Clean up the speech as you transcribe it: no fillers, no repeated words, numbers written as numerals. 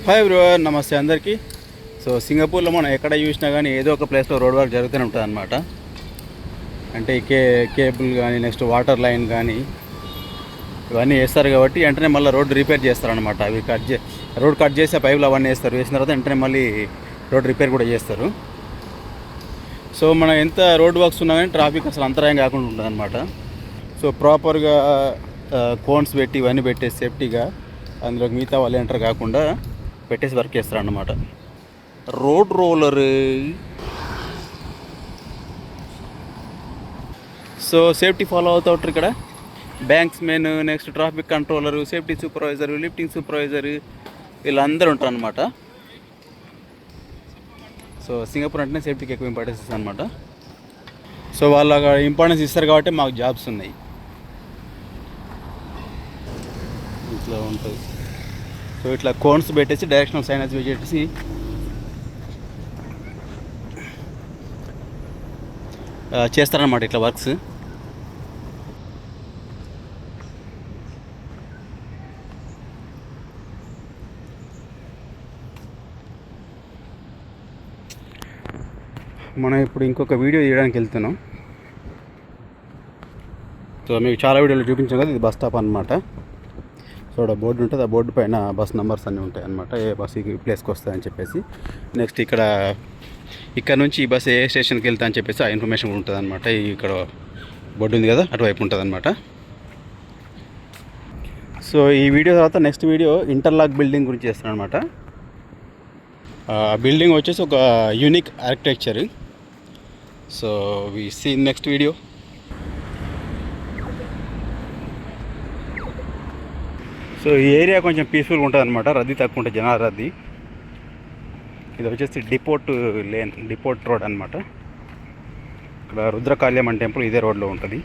Hi brother, నమస్తే అందరికీ. So సింగపూర్లో మనం ఎక్కడ చూసినా కానీ ఏదో ఒక ప్లేస్లో రోడ్ వర్క్ జరుగుతూనే ఉంటుంది అనమాట. అంటే కేబుల్ కానీ, నెక్స్ట్ వాటర్ లైన్ కానీ ఇవన్నీ వేస్తారు కాబట్టి వెంటనే మళ్ళీ రోడ్ రిపేర్ చేస్తారనమాట. అవి రోడ్ కట్ చేసి ఆ పైపులు అవన్నీ వేస్తారు. వేసిన తర్వాత వెంటనే మళ్ళీ రోడ్ రిపేర్ కూడా చేస్తారు. సో మనం ఎంత రోడ్ వర్క్స్ ఉన్నా కానీ ట్రాఫిక్ అసలు అంతరాయం కాకుండా ఉంటుంది అనమాట. సో ప్రాపర్గా కోన్స్ పెట్టి ఇవన్నీ పెట్టేసి సేఫ్టీగా అందులోకి మిగతా వాళ్ళు ఎంటర్ కాకుండా పెట్టేసి వర్క్ చేస్తారన్నమాట. Road roller. So safety follow అవుతారు ఇక్కడ. Banks men, next traffic controller, safety supervisor, lifting supervisor వీళ్ళందరూ ఉంటారు అనమాట. సో సింగపూర్ అంటేనే సేఫ్టీకి ఎక్కువ ఇంపార్టెన్స్ ఇస్తుంది అనమాట. సో వాళ్ళ ఇంపార్టెన్స్ ఇస్తారు కాబట్టి మాకు జాబ్స్ ఉన్నాయి. ఇట్లా ఉంటుంది. సో ఇట్లా కోన్స్ పెట్టేసి డైరెక్షనల్ సైనస్ పెట్టేసి చేస్తారనమాట ఇట్లా వర్క్స్. మనం ఇప్పుడు ఇంకొక వీడియో తీయడానికి వెళ్తున్నాం. సో మీకు చాలా వీడియోలు చూపించాం కదా, ఇది బస్ స్టాప్ అనమాట. సో ఇక్కడ బోర్డు ఉంటుంది, ఆ బోర్డు పైన బస్ నెంబర్స్ అన్నీ ఉంటాయి అనమాట, ఏ బస్ ఈ ప్లేస్కి వస్తాయని చెప్పేసి. నెక్స్ట్ ఇక్కడ నుంచి ఈ బస్ ఏ స్టేషన్కి వెళ్తా అని చెప్పేసి ఆ ఇన్ఫర్మేషన్ ఉంటుంది అనమాట. ఇక్కడ బోర్డు ఉంది కదా, అటువైపు ఉంటుంది అనమాట. సో ఈ వీడియో తర్వాత నెక్స్ట్ వీడియో ఇంటర్లాక్ బిల్డింగ్ గురించి చేస్తాను అనమాట. బిల్డింగ్ వచ్చేసి ఒక unique architecture. So we see next video. So ఈ ఏరియా కొంచెం పీస్ఫుల్గా ఉంటుంది అనమాట, రద్దీ తక్కువ ఉంటుంది, జనాల రద్దీ. ఇది వచ్చేసి డిపోర్ట్ రోడ్ అనమాట. ఇక్కడ రుద్రకాళియమ్మన్ టెంపుల్ ఇదే రోడ్లో ఉంటుంది.